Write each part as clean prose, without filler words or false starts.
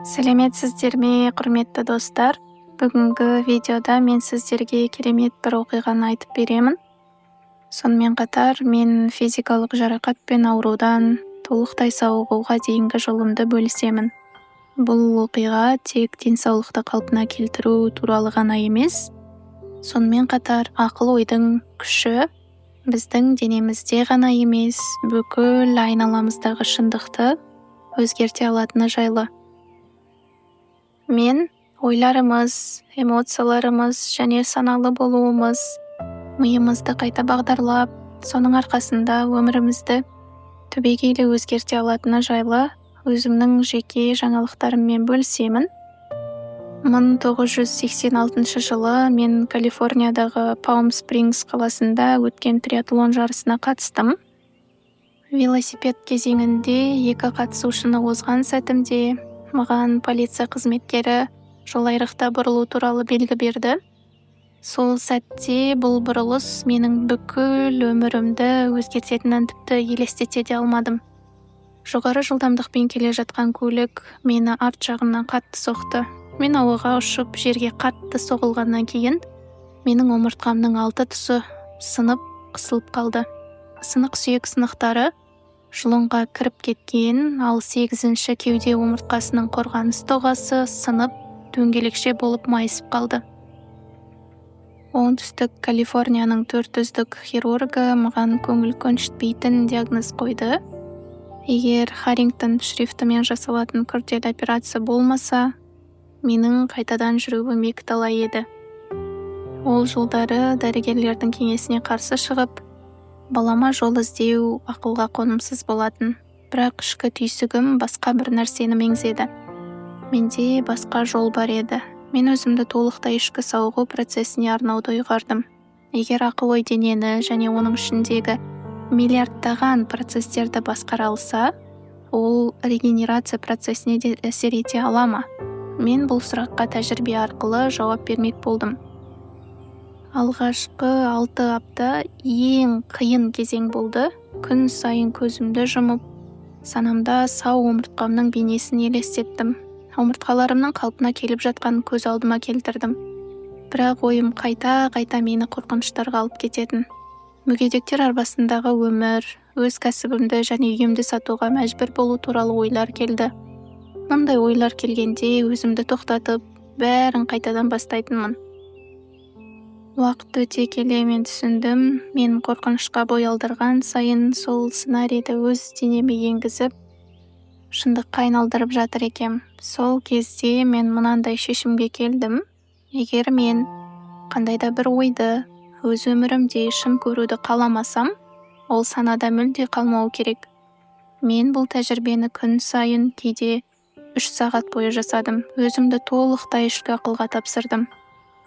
Сәлеметсіздер ме, құрметті достар? Бүгінгі видеода мен сіздерге керемет бір оқиғаны айтып беремін. Сонымен қатар мен физикалық жарақатпен аурудан толықтай сауығуға дейінгі жолымды бөлісемін. Бұл оқиға тек денсаулықты қалпына келтіру туралы ғана емес, сонымен қатар ақыл-ойдың күші біздің денемізде ғана емес, бүкіл айналамыздағы шындықты өзгерте алатыны жайлы. Мен ойларымыз, эмоцияларымыз және саналы болуымыз, миымызды қайта бағдарлап, соның арқасында өмірімізді түбегейлі өзгерте алатыны жайлы өзімнің жеке жаңалықтарыммен бөлісемін. 1986 жылы мен Калифорниядағы Палм Спрингс қаласында өткен триатлон жарысына қатыстым. Велосипед кезеңінде екі қатысушыны озған сәтімде маған полиция қызметкері жол айрықта бұрылу туралы белгі берді. Сол сәтте бұл бұрылыс менің бүкіл өмірімді өзгертетінін тіпті елестете де алмадым. Жоғары жылдамдықпен келе жатқан көлік мені арт жағымнан қатты соқты. Мен ауаға ұшып жерге қатты соғылғаннан кейін менің омыртқамның 6 тұсы сынып қысылып қалды. Сынық сүйек сынықтары жұлынға кіріп кеткен, ал 8-ші кеуде омыртқасының қорғаныс тоғасы сынып дөңгелекше болып майысып қалды. Оңтүстік Калифорнияның 4 үздік хирургы маған көңіл көншітпейтін диагноз қойды. Егер Харрингтон шрифтімен жасалатын күрделі операция болмаса, менің қайтадан жүруім екіталай еді. Ол жылдары дәрігерлердің кеңесіне қарсы шығып, балама жол іздеу ақылға қонымсыз болатын, бірақ ішкі түйсігім басқа бір нәрсені меңзеді. Менде басқа жол бар еді. Мен өзімді толықтай ішкі сауығу процесіне арнауды ұйғардым. Егер ақыл-ой денені және оның ішіндегі миллиардтаған процестерді басқара алса, ол регенерация процесіне де әсер ете ала ма? Мен бұл сұраққа тәжірибе арқылы жауап бермек болдым. Алғашқы 6 апта ең қиын кезең болды. Күн сайын көзімді жұмып, санамда сау омыртқамның бейнесін елестеттім. Омыртқаларымның қалпына келіп жатқанын көз алдыма келтірдім. Бірақ ойым қайта мені қорқыныштарға алып кететін. Мүгедектер арбасындағы өмір, өз кәсібімді және үйімді сатуға мәжбүр болу туралы ойлар келді. Мұндай ойлар келгенде өзімді тоқтатып, бәрін қайтадан бастайтынмын. Уақыт өте келе мен түсіндім, мен қорқынышқа бой алдырған сайын сол сценарийді өз денеме енгізіп, шындыққа айналдырып жатыр екем. Сол кезде мен мынандай шешімге келдім. Егер мен қандайда бір ойды өз өмірімде шын көруді қаламасам, ол санада мүлде қалмау керек. Мен бұл тәжірибені күн сайын кейде 3 сағат бойы жасадым. Өзімді толықтай ішкі ақылға тапсырдым.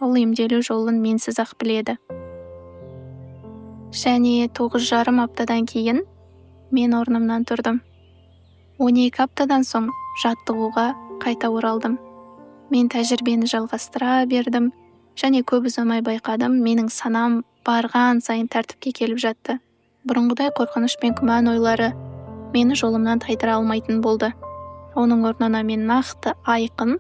Ол емделу жолын менсіз ақ біледі. Және 9,5 аптадан кейін мен орнымнан тұрдым. 12 аптадан соң жаттығуға қайта оралдым. Мен тәжірибені жалғастыра бердім және көп ұзамай байқадым, менің санам барған сайын тәртіпке келіп жатты. Бұрынғыдай қорқыныш пен күмән ойлары мені жолымнан тайдыра алмайтын болды. Оның орнына мен нақты, айқын,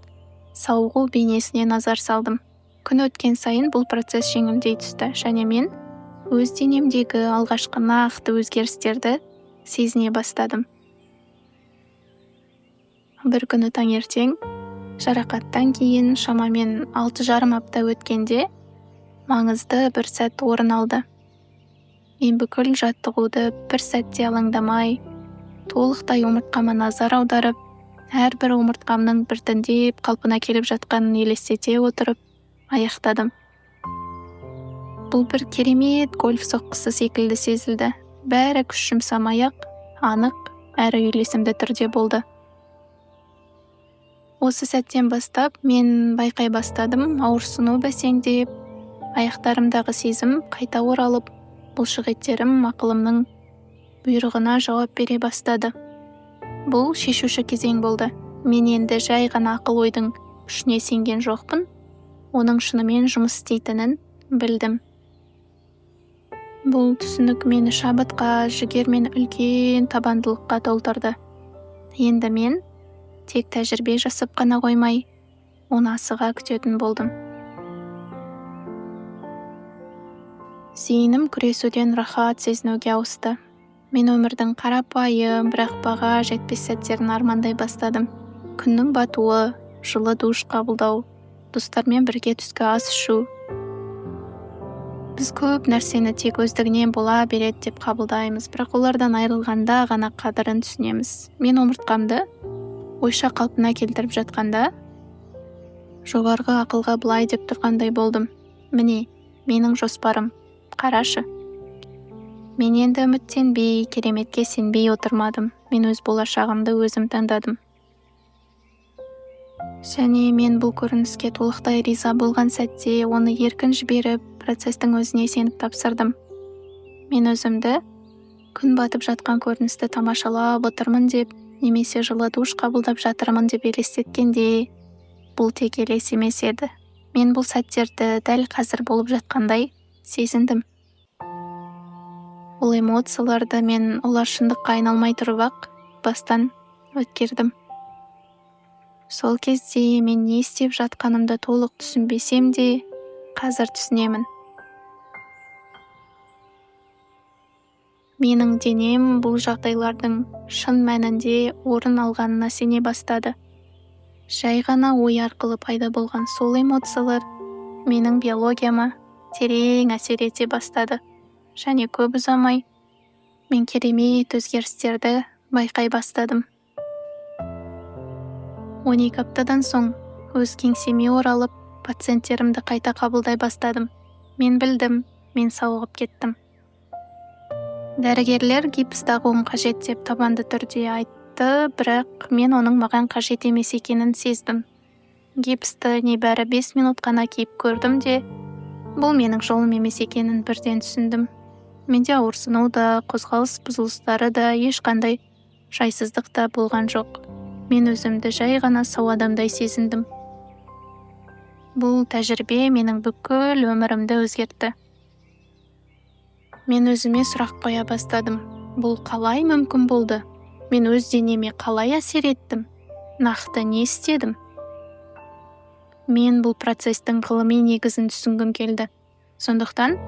сауығу бейнесіне назар салдым. Күн өткен сайын бұл процесс жеңілдей түсті және мен өз денемдегі алғашқы нақты өзгерістерді сезіне бастадым. Бір күні таңертең, жарақаттан кейін шамамен 6,5 апта өткенде, маңызды бір сәт орын алды. Мен бүкіл жаттығуды бір сәтте алаңдамай, толықтай омыртқама назар аударып, әрбір омыртқамның біртіндеп қалпына келіп жатқанын елестете отырып, аяқтадым. Бұл бір керемет гольф соққысы секілді сезілді. Бәрі күш жұмсамай-ақ, анық әрі үйлесімді түрде болды. Осы сәттен бастап мен байқай бастадым, ауырсыну бәсеңдеп, аяқтарымдағы сезім қайта оралып, бұлшық еттерім ақылымның бұйрығына жауап бере бастады. Бұл шешуші кезең болды. Мен енді жай ғана ақыл-ойдың күшіне сенген жоқпын, оның шынымен жұмыс істейтінін білдім. Бұл түсінік мені шабытқа, жігер мен үлкен табандылыққа толтырды. Енді мен тек тәжірибе жасап қана қоймай, оны асыға күтетін болдым. Зейінім күресуден рахат сезінуге ауысты. Мен өмірдің қарапайым, бірақ баға жетпес сәттерін армандай бастадым. Күннің батуы, жылы душ қабылдау, достармен бірге түскі ас ішу. Біз көп нәрсені тек өздігінен бола береді деп қабылдаймыз, бірақ олардан айырылғанда ғана қадірін түсінеміз. Мен омыртқамды ойша қалпына келтіріп жатқанда, жоғарғы ақылға былай деп тұрғандай болдым. Міне, менің жоспарым. Қарашы. Мен енді үміттенбей, кереметке сенбей отырмадым. Мен өз болашағымды өзім таңдадым. Және мен бұл көрініске толықтай риза болған сәтте оны еркін жіберіп, процестің өзіне сеніп тапсырдым. Мен өзімді күн батып жатқан көріністі тамашалап отырмын деп, немесе жылы душ қабылдап жатырмын деп елестеткенде, бұл тек елес емес еді. Мен бұл сәттерді дәл қазір болып жатқандай сезіндім. Ол эмоцияларды мен олар шындыққа айналмай тұрып ақ бастан өткердім. Сол кезде мен не істеп жатқанымды толық түсінбесем де, қазір түсінемін. Менің денем бұл жағдайлардың шын мәнінде орын алғанына сене бастады. Жай ғана ой арқылы пайда болған сол эмоциялар менің биологияма терең әсер ете бастады. Және көп ұзамай мен керемет өзгерістерді байқай бастадым. 12 аптадан соң өз кеңсеме оралып, пациенттерімді қайта қабылдай бастадым. Мен білдім, мен сауығып кеттім. Дәрігерлер гипс тағуым қажет деп табанды түрде айтты, бірақ мен оның маған қажет емес екенін сездім. Гипсті небәрі 5 минут қана киіп көрдім де, бұл менің жолым емес екенін бірден түсіндім. Менде ауырсыну да, қозғалыс бұзылыстары да, ешқандай жайсыздық та болған жоқ. Мен өзімді жай ғана сау адамдай сезіндім. Бұл тәжірибе менің бүкіл өмірімді өзгертті. Мен өзіме сұрақ қоя бастадым. Бұл қалай мүмкін болды? Мен өз денеме қалай әсер еттім? Нақты не істедім? Мен бұл процестің ғылыми негізін түсінгім келді. Сондықтан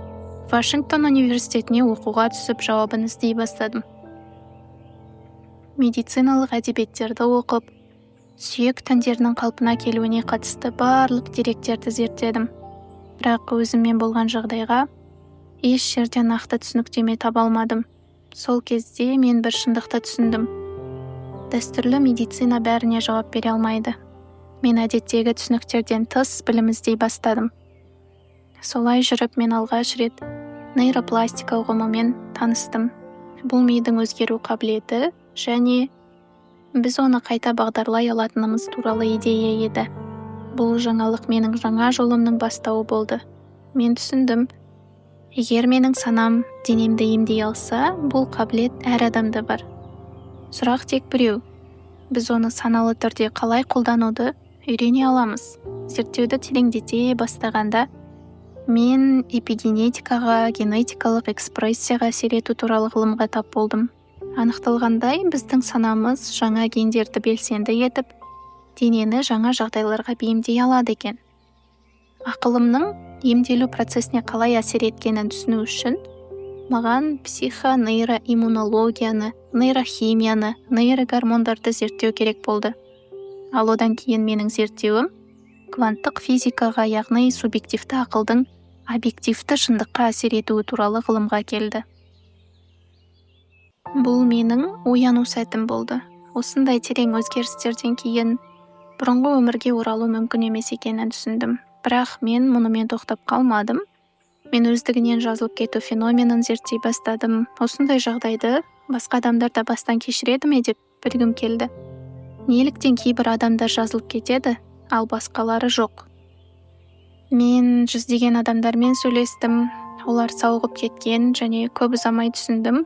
Вашингтон университетіне оқуға түсіп жауабын іздей бастадым. Медициналық әдебиеттерді оқып, сүйек тіндерінің қалпына келуіне қатысты барлық деректерді зерттедім. Бірақ өзіммен болған жағдайға еш жерден нақты түсініктеме таба алмадым. Сол кезде мен бір шындықты түсіндім. Дәстүрлі медицина бәріне жауап бере алмайды. Мен әдеттегі түсініктерден тыс білім іздей бастадым. Солай жүріп мен алғаш рет нейропластика ұғымымен таныстым. Бұл мидың өзгеру қабілеті және біз оны қайта бағдарлай алатынымыз туралы идея еді. Бұл жаңалық менің жаңа жолымның бастауы болды. Мен түсіндім, егер менің санам денемді емдей алса, бұл қабілет әр адамда бар. Сұрақ тек біреу. Біз оны саналы түрде қалай қолдануды үйрене аламыз. Зерттеуді тереңдете бастағанда, мен эпигенетикаға, генетикалық экспрессияға әсер ету туралы ғылымға тап болдым. Анықталғандай, біздің санамыз жаңа гендерді белсенді етіп, денені жаңа жағдайларға бейімдей алады екен. Ақылымның емделу процесіне қалай әсер еткенін түсіну үшін, маған психонейроиммунологияны, нейрохимияны, нейрогормондарды зерттеу керек болды. Ал одан кейін менің зерттеуім кванттық физикаға, яғни субъективті ақылдың объективті шындыққа әсер етуі туралы ғылымға келді. Бұл менің ояну сәтім болды. Осындай терең өзгерістерден кейін бұрынғы өмірге оралу мүмкін емес екенін түсіндім. Бірақ мен мұнымен тоқтап қалмадым. Мен өздігінен жазылып кету феноменін зерттей бастадым. Осындай жағдайды басқа адамдар да бастан кешіреді ме деп білгім келді. Неліктен кейбір адамдар жазылып кетеді, ал басқалары жоқ? Мен жүздеген адамдармен сөйлестім. Олар сауығып кеткен және көп ұзамай түсіндім.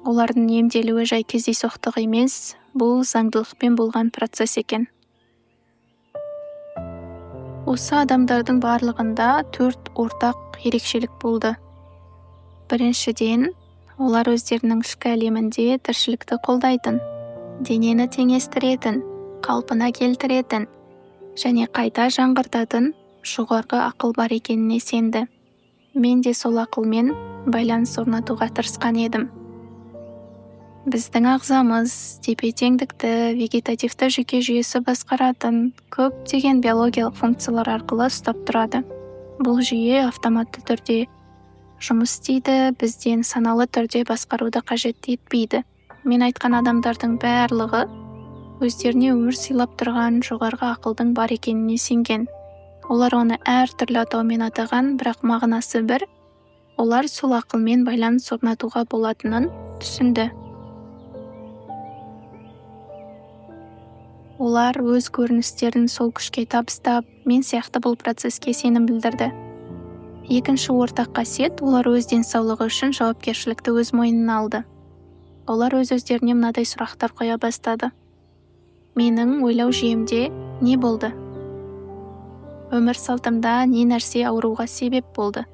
Олардың емделуі жай кездейсоқтық емес, бұл заңдылықпен болған процесс екен. Осы адамдардың барлығында 4 ортақ ерекшелік болды. Біріншіден, олар өздерінің ішкі әлемінде тіршілікті қолдайтын, денені теңестіретін, қалпына келтіретін және қайта жаңғыртатын жоғарғы ақыл бар екеніне сенді. Мен де сол ақылмен байланыс орнатуға тырысқан едім. Біздің ағзамыз тепе-теңдікті вегетативті жүйке жүйесі басқаратын көптеген биологиялық функциялар арқылы ұстап тұрады. Бұл жүйе автоматты түрде жұмыс істейді, бізден саналы түрде басқаруды қажет етпейді. Мен айтқан адамдардың барлығы өздеріне өмір сыйлап тұрған жоғарғы ақылдың бар екеніне сенген. Олар оны әртүрлі атаумен атаған, бірақ мағынасы бір. Олар сол ақылмен байланыс орнатуға болатынын түсінді. Олар өз көріністерін сол күшке табыстап, мен сияқты бұл процеске сенім білдірді. Екінші ортақ қасиет, олар өз денсаулығы үшін жауапкершілікті өз мойнына алды. Олар өз-өздеріне мынадай сұрақтар қоя бастады. Менің ойлау жүйемде не болды? Өмір салтымда не нәрсе ауруға себеп болды?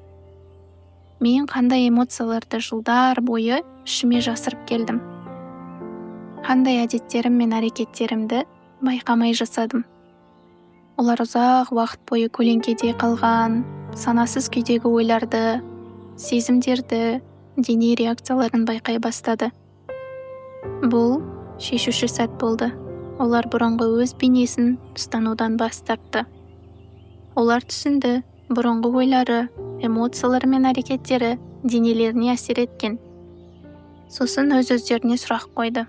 Мен қандай эмоцияларды жылдар бойы ішіме жасырып келдім? Қандай әдеттерім мен әрекеттерімді байқамай жасадым? Олар ұзақ уақыт бойы көлеңкеде қалған, санасыз күйдегі ойларды, сезімдерді, дене реакцияларын байқай бастады. Бұл шешуші сәт болды. Олар бұрынғы өз бейнесін ұстанудан бас тартты. Олар түсінді, бұрынғы ойлары, эмоциялары мен әрекеттері денелеріне әсер еткен. Сосын өз-өздеріне сұрақ қойды.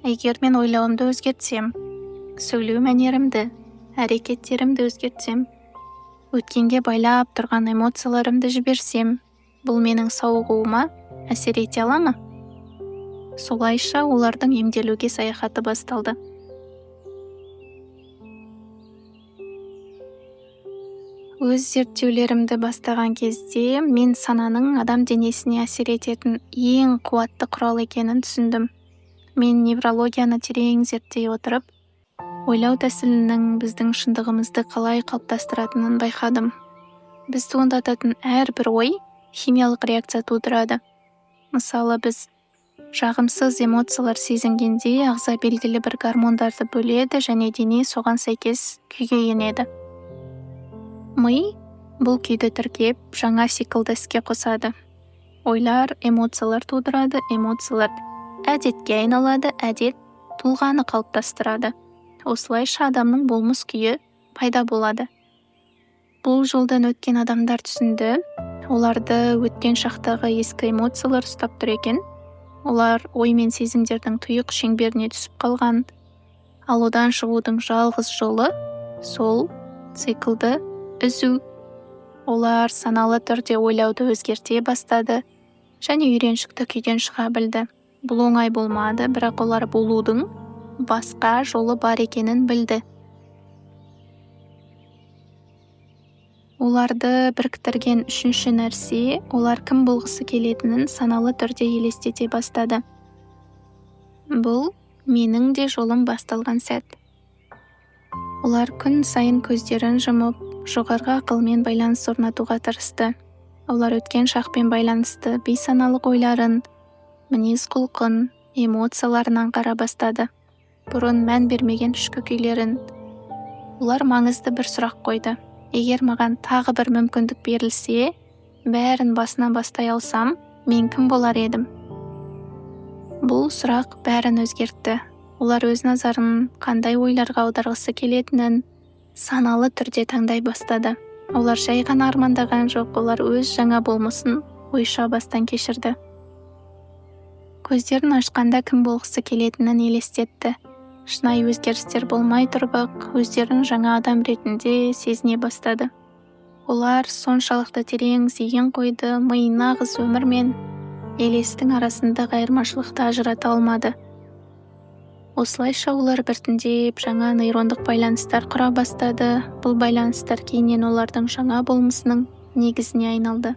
Егер мен ойлауымды өзгертсем, сөйлеу мәнерімді, әрекеттерімді өзгертсем, өткенге байлап тұрған эмоцияларымды жіберсем, бұл менің сауығуыма әсер ете ала ма? Солайша олардың емделуге саяхаты басталды. Өз зерттеулерімді бастаған кезде мен сананың адам денесіне әсер ететін ең қуатты құрал екенін түсіндім. Мен неврологияны терең зерттей отырып, ойлау тәсілінің біздің шындығымызды қалай қалыптастыратынын байқадым. Біз туындататын әрбір ой химиялық реакция тудырады. Мысалы, біз жағымсыз эмоциялар сезінгенде ағза белгілі бір гормондарды бөледі және дене соған сәйкес күйге енеді. Ми бұл күйді тіркеп, жаңа сиклды іске қосады. Ойлар эмоциялар тудырады, эмоциялар әдетке айналады, әдет тұлғаны қалыптастырады. Осылайша адамның болмыс күйі пайда болады. Бұл жолдан өткен адамдар түсінді, оларды өткен шақтағы ескі эмоциялар ұстап тұр екен. Олар ой мен сезімдердің тұйық шеңберіне түсіп қалған. Ал одан шығудың жалғыз жолы сол циклды үзу. Олар саналы түрде ойлауды өзгерте бастады және үйреншікті күйден шыға білді. Бұл оңай болмады, бірақ олар болудың басқа жолы бар екенін білді. Оларды біріктірген үшінші нәрсе, олар кім болғысы келетінін саналы түрде елестете бастады. Бұл менің де жолым басталған сәт. Олар күн сайын көздерін жұмып, жоғарғы ақылмен байланыс орнатуға тырысты. Олар өткен шақпен байланысты бейсаналық ойларын, мінез құлқын, эмоцияларын аңғара бастады. Бұрын мән бермеген ішкі күйлерін. Олар маңызды бір сұрақ қойды. Егер маған тағы бір мүмкіндік берілсе, бәрін басынан бастай алсам, мен кім болар едім? Бұл сұрақ бәрін өзгертті. Олар өз назарын қандай ойларға аударғысы келетінін саналы түрде таңдай бастады. Олар жай ғана армандаған жоқ, олар өз жаңа болмысын ойша бастан кешірді. Көздерін ашқанда кім болғысы келетінін елестетті. Шынайы өзгерістер болмай тұрып, өздерін жаңа адам ретінде сезіне бастады. Олар соншалықты терең зейін қойды, ми нағыз өмір мен елестің арасындағы айырмашылықты ажырата алмады. Осылайша олар біртіндеп жаңа нейрондық байланыстар құра бастады. Бұл байланыстар кейіннен олардың жаңа болмысының негізіне айналды.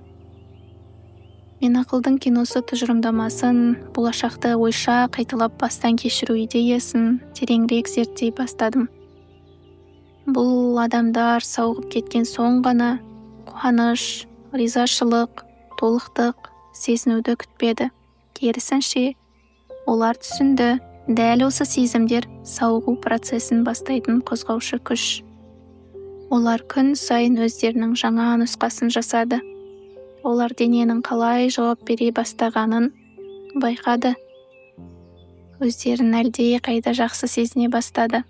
Мен ақылдың киносы тұжырымдамасын, болашақты ойша қайталап бастан кешіру идеясын тереңірек зерттей бастадым. Бұл адамдар сауығып кеткен соң ғана қуаныш, ризашылық, толықтық сезінуді күтпеді. Керісінше, олар түсінді, Дәл осы сезімдер сауығу процесін бастайтын қозғаушы күш. Олар күн сайын өздерінің жаңа нұсқасын жасады. Олар дененің қалай жауап бере бастағанын байқады. Өздерін әлде қайда жақсы сезіне бастады.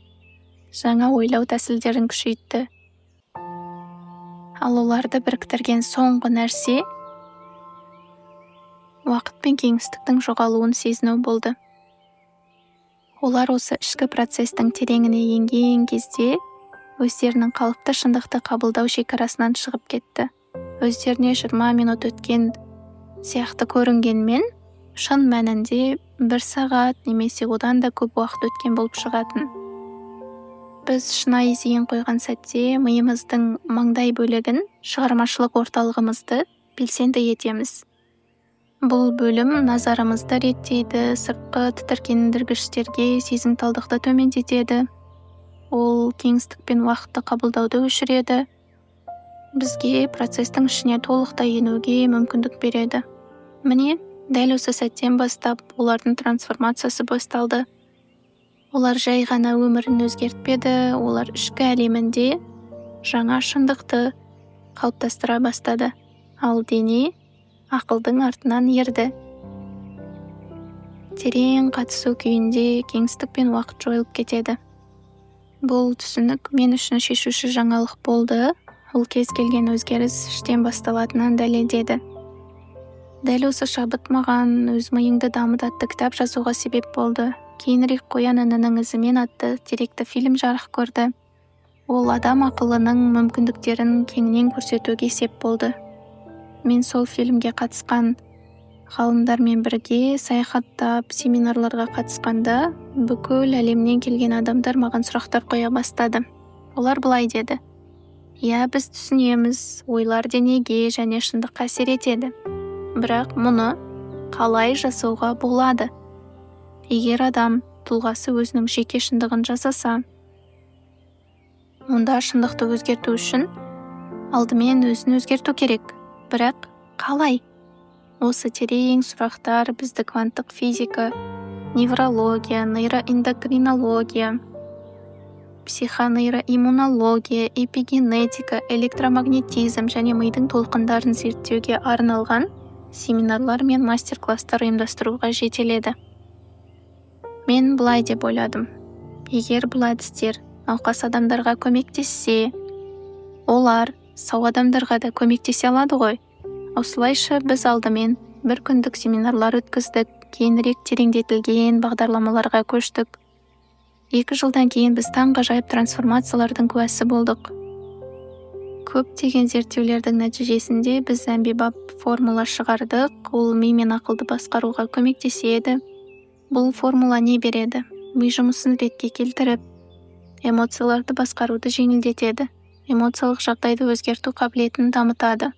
Жаңа ойлау тәсілдерін күшейтті. Ал оларды біріктірген соңғы нәрсе уақыт пен кеңістіктің жоғалуын сезіну болды. Олар осы ішкі процестің тереңіне енген кезде өздерінің қалыпты шындықты қабылдау шекарасынан шығып кетті. Өздеріне 20 минут өткен сияқты көрінгенмен, шын мәнінде 1 сағат немесе одан да көп уақыт өткен болып шығатын. Біз шынайы зейін қойған сәтте миымыздың маңдай бөлігін, шығармашылық орталығымызды белсенді етеміз. Бұл бөлім назарымызды реттейді, сыртқы тітіркендіргіштерге сезімталдықты төмендетеді. Ол кеңістік пен уақытты қабылдауды өшіреді. Бізге процестің ішіне толықтай енуге мүмкіндік береді. Міне, дәл осы сәттен бастап олардың трансформациясы басталды. Олар жай ғана өмірін өзгертпеді, олар ішкі әлемінде жаңа шындықты қалыптастыра бастады. Ал дене ақылдың артынан ерді. Терең қатысу күйінде кеңістік пен уақыт жойылып кетеді. Бұл түсінік мен үшін шешуші жаңалық болды. Ол кез келген өзгеріс іштен басталатынын дәлелдеді. Дәл осы шабыт маған өз миыңды дамыт атты кітап жазуға себеп болды. Кейінірек Қоян інінің ізімен атты деректі фильм жарық көрді. Ол адам ақылының мүмкіндіктерін кеңінен көрсетуге сеп болды. Мен сол фильмге қатысқан ғалымдармен бірге саяхаттап, семинарларға қатысқанда, бүкіл әлемнен келген адамдар маған сұрақтар қоя бастады. Олар былай деді: "Иә, біз түсінеміз, ойлар денеге және шындыққа әсер етеді. Бірақ мұны қалай жасауға болады? Егер адам тұлғасы өзінің жеке шындығын жасаса, онда шындықты өзгерту үшін алдымен өзін өзгерту керек. Бірақ қалай?" Осы терең сұрақтар бізді кванттық физика, неврология, нейроэндокринология, психонейроиммунология, эпигенетика, электромагнетизм және мидың толқындарын зерттеуге арналған семинарлар мен мастер-класстар ұйымдастыруға жетеледі. Мен былай деп ойладым: егер бұл әдістер науқас адамдарға көмектессе, олар сау адамдарға да көмектесе алады ғой. Осылайша біз алдымен 1 күндік семинарлар өткіздік, кейінірек тереңдетілген бағдарламаларға көштік. 2 жылдан кейін біз таңғажайып трансформациялардың куәсі болдық. Көптеген зерттеулердің нәтижесінде біз әмбебап формула шығардық, ол ми мен ақылды басқаруға көмектеседі. Бұл формула не береді? Ми жұмысын ретке келтіріп, эмоцияларды басқаруды жеңілдетеді, эмоциялық жағдайды өзгерту қабілетін дамытады.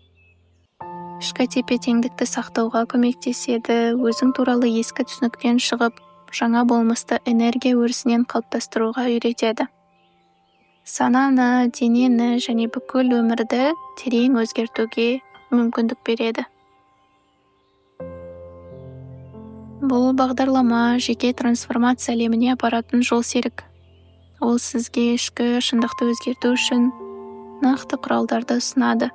Ішкі тепе-теңдікті сақтауға көмектеседі, өзің туралы ескі түсініктен шығып, жаңа болмысты энергия өрісінен қалыптастыруға үйретеді. Сананы, денені және бүкіл өмірді терең өзгертуге мүмкіндік береді. Бұл бағдарлама жеке трансформация әлеміне апаратын жол серік. Ол сізге ішкі шындықты өзгерту үшін нақты құралдарды ұсынады.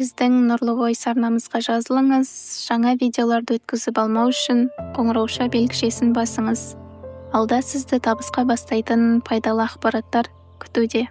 Біздің Нұрлы ой сарнамызға жазылыңыз, жаңа видеоларды өткізіп алмау үшін қоңырауша белгішесін басыңыз. Алда сізді табысқа бастайтын пайдалы ақпараттар күтуде.